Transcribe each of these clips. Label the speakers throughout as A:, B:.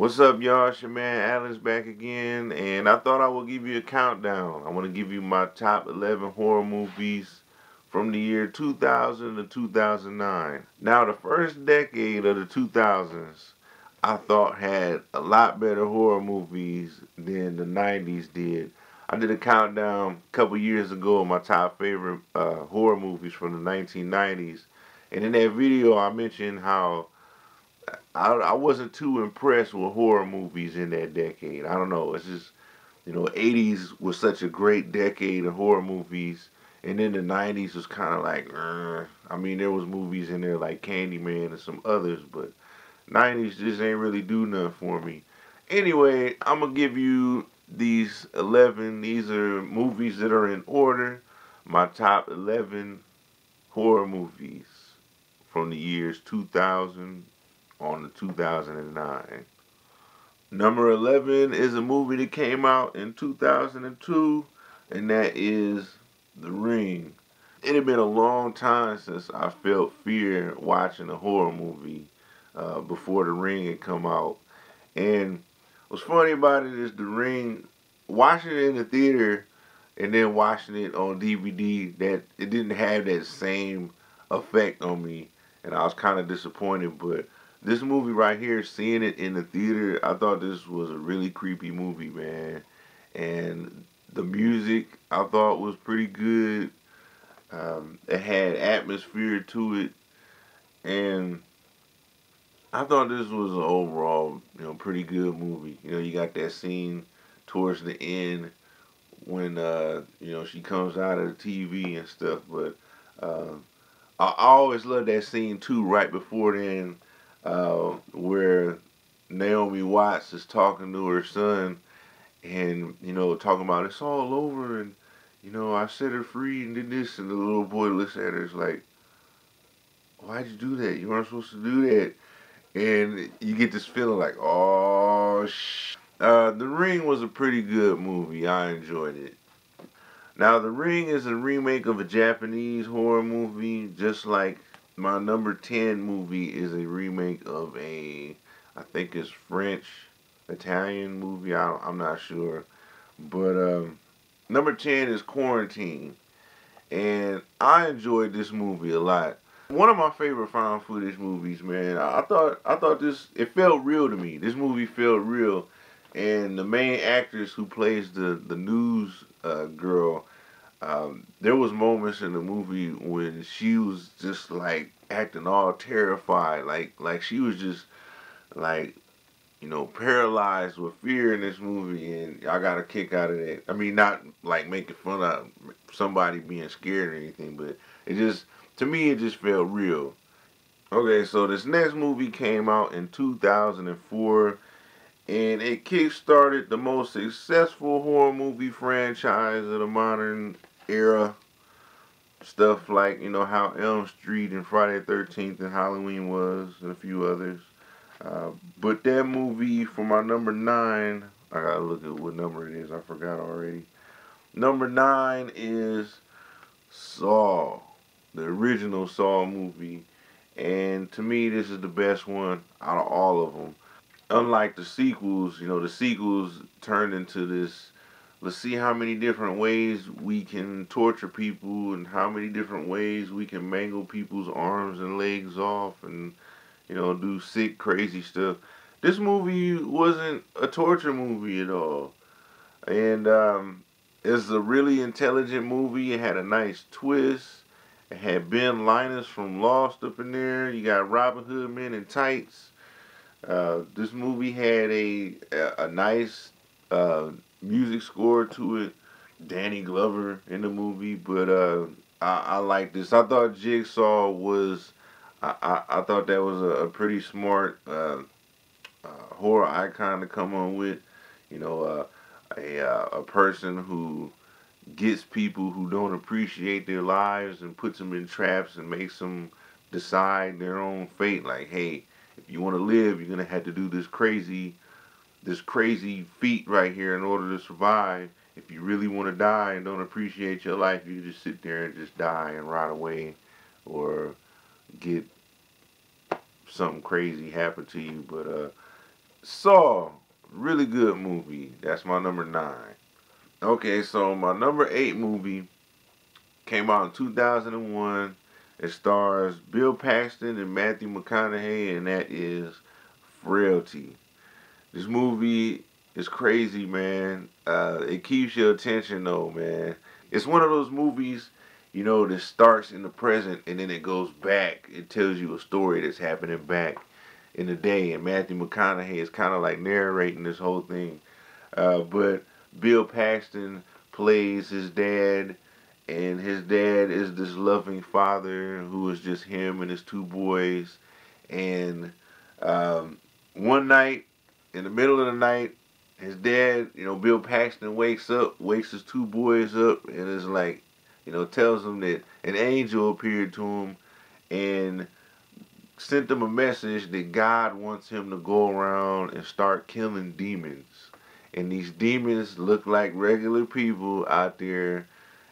A: What's up, y'all? It's your man Alex back again, and I thought I would give you a countdown. I want to give you my top 11 horror movies from the year 2000 to 2009. Now, the first decade of the 2000s, I thought had a lot better horror movies than the 90s did. I did a countdown a couple years ago of my top favorite horror movies from the 1990s, and in that video, I mentioned how I wasn't too impressed with horror movies in that decade. I don't know. It's just, 80s was such a great decade of horror movies. And then the 90s was kind of like, I mean, there was movies in there like Candyman and some others, but 90s just ain't really do nothing for me. Anyway, I'm going to give you these 11. These are movies that are in order. My top 11 horror movies from the years 2000 on to 2009. Number 11 is a movie that came out in 2002, and that is The Ring. It had been a long time since I felt fear watching a horror movie before The Ring had come out. And what's funny about it is The Ring, watching it in the theater and then watching it on DVD, that it didn't have that same effect on me, and I was kind of disappointed. But this movie right here, seeing it in the theater, I thought this was a really creepy movie, man. And the music I thought was pretty good. It had atmosphere to it, and I thought this was an overall, pretty good movie. You got that scene towards the end when she comes out of the TV and stuff. But I always love that scene too, right before then, where Naomi Watts is talking to her son, and talking about it's all over, and I set her free and did this, and the little boy looks at her, it's like, why'd you do that? You weren't supposed to do that. And you get this feeling like, oh, The Ring was a pretty good movie. I enjoyed it. Now, The Ring is a remake of a Japanese horror movie, just like my number 10 movie is a remake of I think it's French, Italian movie. I'm not sure. But number 10 is Quarantine. And I enjoyed this movie a lot. One of my favorite found footage movies, man. I thought this, it felt real to me. This movie felt real, and the main actress who plays the news girl, there was moments in the movie when she was just like acting all terrified, like she was just like paralyzed with fear in this movie, and I got a kick out of that. I mean, not like making fun of somebody being scared or anything, but it just, to me, it just felt real. Okay, so this next movie came out in 2004, and it kick-started the most successful horror movie franchise of the modern era. Stuff like, how Elm Street and Friday the 13th and Halloween was, and a few others. But that movie for my number 9, I gotta look at what number it is, I forgot already. Number 9 is Saw, the original Saw movie. And to me, this is the best one out of all of them. Unlike the sequels, the sequels turned into this, let's see how many different ways we can torture people and how many different ways we can mangle people's arms and legs off and, do sick, crazy stuff. This movie wasn't a torture movie at all. And it's a really intelligent movie. It had a nice twist. It had Ben Linus from Lost up in there. You got Robin Hood Men in Tights. This movie had a nice music score to it. Danny Glover in the movie, but I like this. I thought Jigsaw was, I thought that was a pretty smart horror icon to come on with. You know, a person who gets people who don't appreciate their lives and puts them in traps and makes them decide their own fate. Like, hey, if you want to live, you're gonna have to do this crazy feat right here in order to survive. If you really want to die and don't appreciate your life, you just sit there and just die and rot away, or get something crazy happen to you. But Saw, really good movie. That's my number 9. Okay, so my number 8 movie came out in 2001. It stars Bill Paxton and Matthew McConaughey, and that is Frailty. This movie is crazy, man. It keeps your attention, though, man. It's one of those movies, that starts in the present and then it goes back. It tells you a story that's happening back in the day, and Matthew McConaughey is kind of like narrating this whole thing. But Bill Paxton plays his dad, and his dad is this loving father who is just him and his 2 boys. And one night, in the middle of the night, his dad, Bill Paxton wakes his 2 boys up, and is like, tells them that an angel appeared to him and sent them a message that God wants him to go around and start killing demons. And these demons look like regular people out there,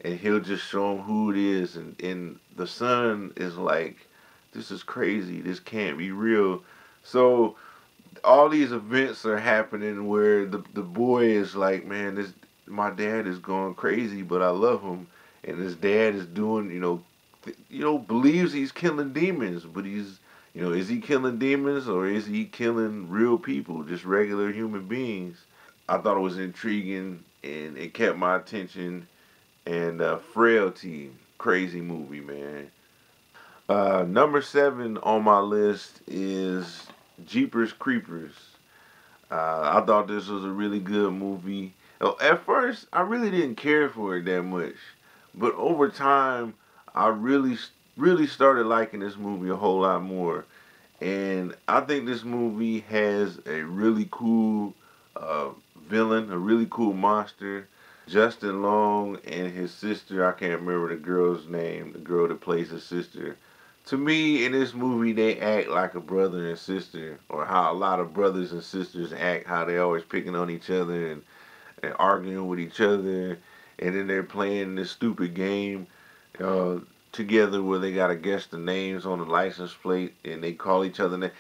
A: and he'll just show them who it is. And the son is like, this is crazy. This can't be real. So all these events are happening where the boy is like, man, my dad is going crazy, but I love him. And his dad is doing, believes he's killing demons, but is he killing demons or is he killing real people, just regular human beings? I thought it was intriguing and it kept my attention. And Frailty, crazy movie, man. Number 7 on my list is Jeepers Creepers. I thought this was a really good movie. At first, I really didn't care for it that much, but over time, I really started liking this movie a whole lot more. And I think this movie has a really cool villain, a really cool monster. Justin Long and his sister, I can't remember the girl's name, the girl that plays his sister. To me, in this movie, they act like a brother and sister, or how a lot of brothers and sisters act, how they always picking on each other and arguing with each other, and then they're playing this stupid game uh, together where they gotta guess the names on the license plate, and they call each other names.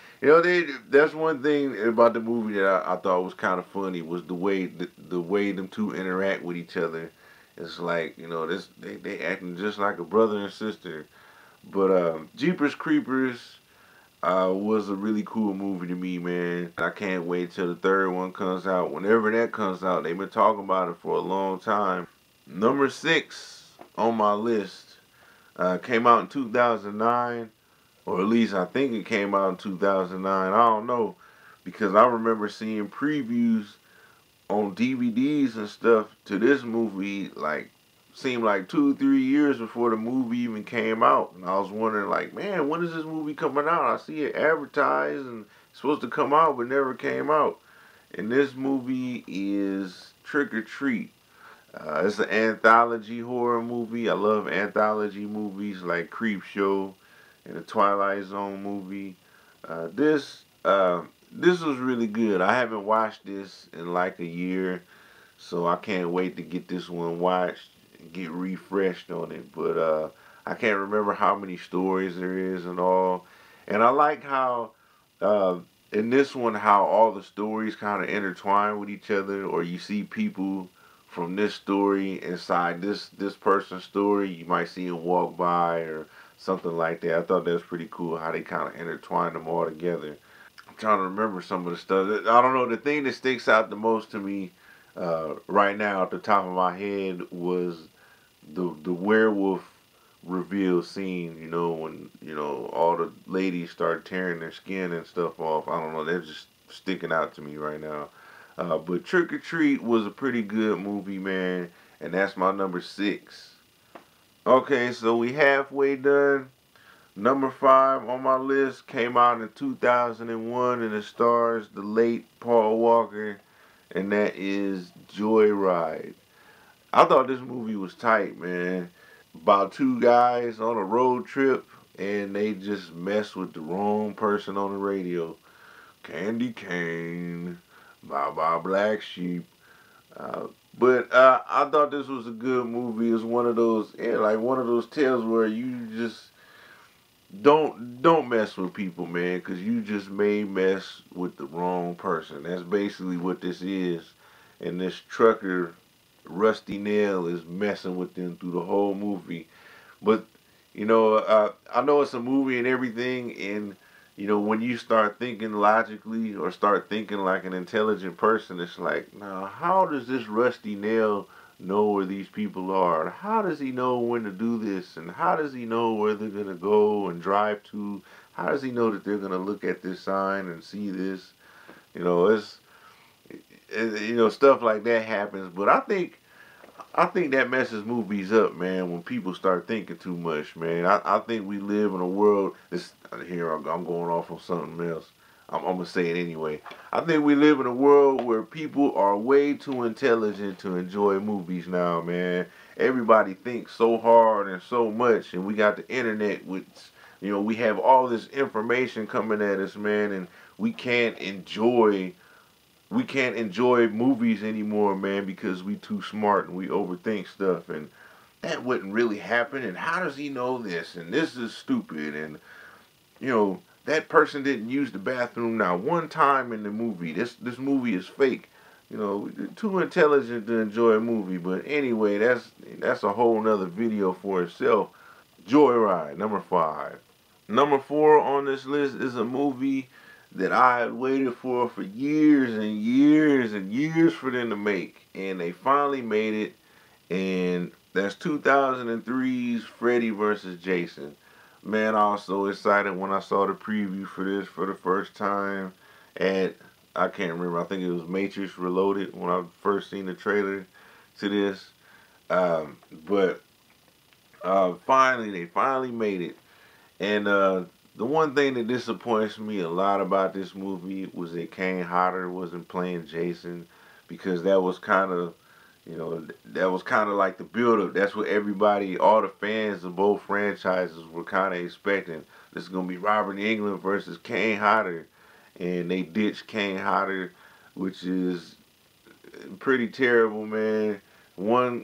A: That's one thing about the movie that I thought was kind of funny, was the way them two interact with each other. It's like, they acting just like a brother and sister. But Jeepers Creepers was a really cool movie to me, man. I can't wait till the third one comes out. Whenever that comes out, they've been talking about it for a long time. Number 6 on my list came out in 2009, or at least I think it came out in 2009. I don't know, because I remember seeing previews on DVDs and stuff to this movie, like, seemed like 2 3 years before the movie even came out. And I was wondering, like, man, when is this movie coming out? I see it advertised and it's supposed to come out but never came out. And this movie is Trick or Treat. It's an anthology horror movie. I love anthology movies like Creepshow and the Twilight Zone movie. This was really good. I haven't watched this in like a year, so I can't wait to get this one watched and get refreshed on it. But I can't remember how many stories there is and all. And I like how in this one, how all the stories kind of intertwine with each other, or you see people from this story inside this person's story. You might see them walk by or something like that. I thought that was pretty cool how they kind of intertwined them all together. I'm trying to remember some of the stuff. I don't know. The thing that sticks out the most to me right now, at the top of my head, was the werewolf reveal scene. When all the ladies start tearing their skin and stuff off. I don't know. They're just sticking out to me right now. But Trick or Treat was a pretty good movie, man, and that's my number 6. Okay, so we halfway done. Number 5 on my list came out in 2001, and it stars the late Paul Walker, and that is Joyride. I thought this movie was tight, man. About 2 guys on a road trip, and they just mess with the wrong person on the radio. Candy Cane, Bye Bye Black Sheep. But I thought this was a good movie. It's one of those, like one of those tales where you just don't mess with people, man, because you just may mess with the wrong person. That's basically what this is. And this trucker, Rusty Nail, is messing with them through the whole movie. But I know it's a movie and everything, and when you start thinking logically or start thinking like an intelligent person, it's like, now how does this Rusty Nail know where these people are? How does he know when to do this? And how does he know where they're gonna go and drive to? How does he know that they're gonna look at this sign and see this? Stuff like that happens. But I think that messes movies up, man, when people start thinking too much, man. I think we live in a world. Here I'm going off on something else. I'm gonna say it anyway. I think we live in a world where people are way too intelligent to enjoy movies now, man. Everybody thinks so hard and so much, and we got the internet, which we have all this information coming at us, man, and we can't enjoy we can't enjoy movies anymore, man, because we too smart and we overthink stuff, and that wouldn't really happen, and how does he know this, and this is stupid, and that person didn't use the bathroom now one time in the movie. This movie is fake. Too intelligent to enjoy a movie. But anyway, that's a whole nother video for itself. Joyride, number 5. Number 4 on this list is a movie that I had waited for years and years and years for them to make, and they finally made it. And that's 2003's Freddy vs. Jason. Man, I was so excited when I saw the preview for this for the first time at, I can't remember, I think it was Matrix Reloaded when I first seen the trailer to this. But they finally made it. And the one thing that disappoints me a lot about this movie was that Kane Hodder wasn't playing Jason, because that was kind of like the build-up. That's what everybody, all the fans of both franchises were kind of expecting. This is going to be Robert Englund versus Kane Hodder. And they ditched Kane Hodder, which is pretty terrible, man.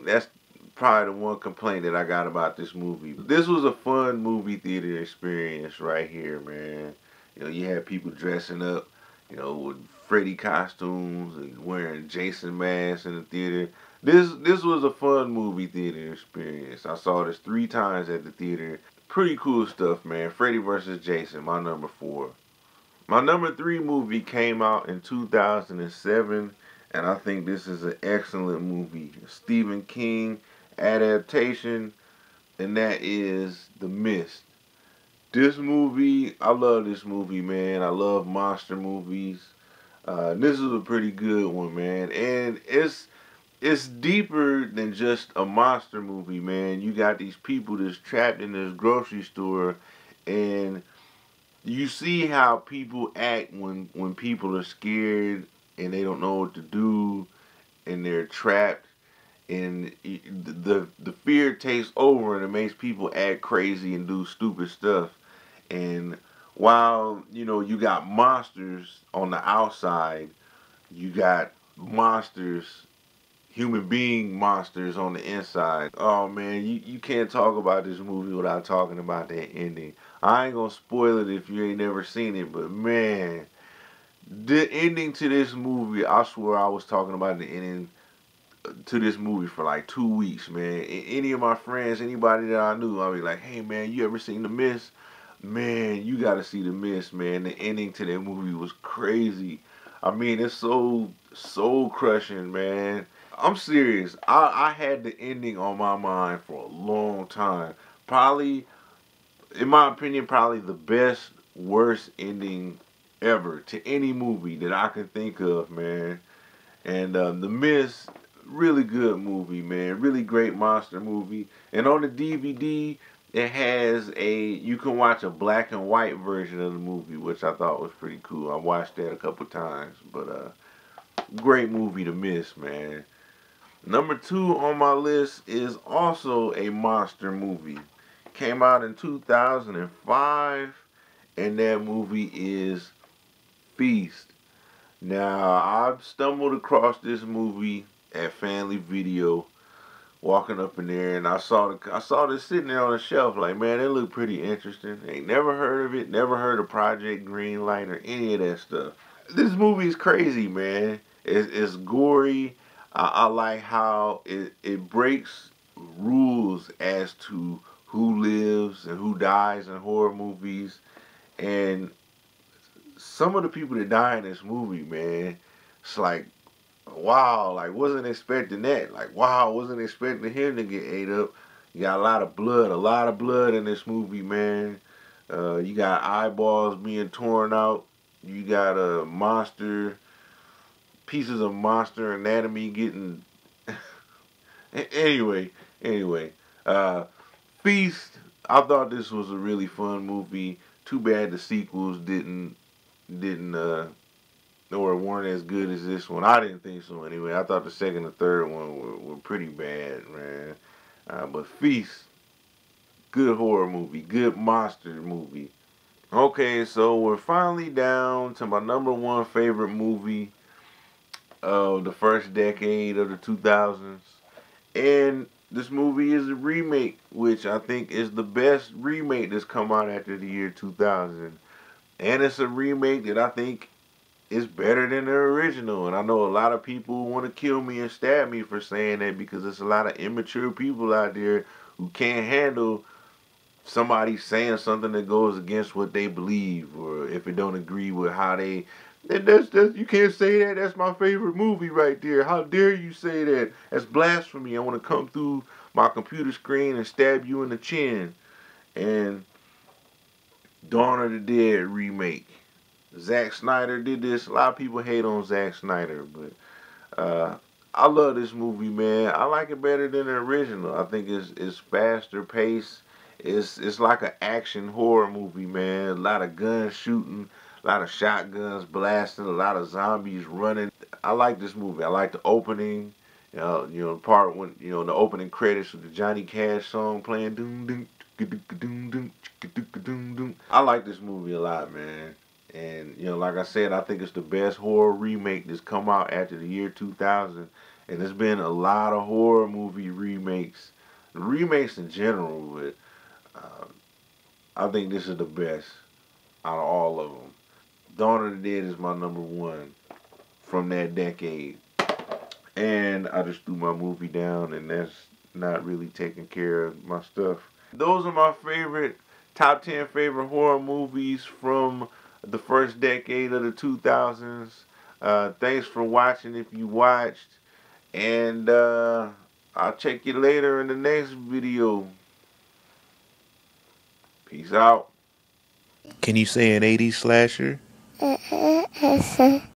A: That's probably the one complaint that I got about this movie. This was a fun movie theater experience right here, man. You had people dressing up, with Freddy costumes and wearing Jason masks in the theater. This was a fun movie theater experience. I saw this 3 times at the theater. Pretty cool stuff, man. Freddy vs. Jason, my number 4. My number 3 movie came out in 2007, and I think this is an excellent movie. Stephen King adaptation, and that is The Mist. I love this movie, man. I love monster movies. This is a pretty good one, man, and it's deeper than just a monster movie, man. You got these people that's trapped in this grocery store, and you see how people act when people are scared and they don't know what to do and they're trapped, and the fear takes over and it makes people act crazy and do stupid stuff. And while you got monsters on the outside, you got human being monsters on the inside. Oh man, you can't talk about this movie without talking about that ending. I ain't gonna spoil it if you ain't never seen it, but man, the ending to this movie, I swear I was talking about the ending to this movie for like 2 weeks, man. Any of my friends, anybody that I knew, I'd be like, hey man, you ever seen The Mist? Man, you gotta see The Mist, man. The ending to that movie was crazy. I mean, it's so soul crushing, man. I'm serious. I had the ending on my mind for a long time. Probably, in my opinion, probably the best, worst ending ever to any movie that I can think of, man. And The Mist, really good movie, man. Really great monster movie. And on the DVD, you can watch a black and white version of the movie, which I thought was pretty cool. I watched that a couple times, but great movie to miss, man. Number 2 on my list is also a monster movie. Came out in 2005, and that movie is Feast. Now, I've stumbled across this movie at Family Video walking up in there, and I saw this sitting there on the shelf. Like, man, it looked pretty interesting. Ain't never heard of it. Never heard of Project Greenlight or any of that stuff. This movie is crazy, man. It's gory. I like how it breaks rules as to who lives and who dies in horror movies. And some of the people that die in this movie, man, it's like, wow, like wasn't expecting that. Like, wow, wasn't expecting him to get ate up. You got a lot of blood in this movie, man. You got eyeballs being torn out. You got a monster, pieces of monster anatomy getting. anyway, anyway, uh, Feast. I thought this was a really fun movie. Too bad the sequels didn't or weren't as good as this one. I didn't think so anyway. I thought the second and third one were pretty bad, man. But Feast, good horror movie, good monster movie. Okay, so we're finally down to my number one favorite movie of the first decade of the 2000s. And this movie is a remake, which I think is the best remake that's come out after the year 2000. And it's a remake that I think is better than the original. And I know a lot of people want to kill me and stab me for saying that, because there's a lot of immature people out there who can't handle somebody saying something that goes against what they believe, or if it don't agree with how they. That's you can't say that. That's my favorite movie right there. How dare you say that? That's blasphemy. I want to come through my computer screen and stab you in the chin. And Dawn of the Dead remake. Zack Snyder did this. A lot of people hate on Zack Snyder, but I love this movie, man. I like it better than the original. I think it's faster paced. It's like an action horror movie, man. A lot of guns shooting, a lot of shotguns blasting, a lot of zombies running. I like this movie. I like the opening. The part when the opening credits with the Johnny Cash song playing. Doom doom doom doom doom doom. I like this movie a lot, man. And like I said, I think it's the best horror remake that's come out after the year 2000. And there's been a lot of horror movie remakes in general, but I think this is the best out of all of them. Dawn of the Dead is my number one from that decade. And I just threw my movie down, and that's not really taking care of my stuff. Those are my top 10 favorite horror movies from the first decade of the 2000s. Thanks for watching if you watched. And I'll check you later in the next video. Peace out. Can you say an 80s slasher?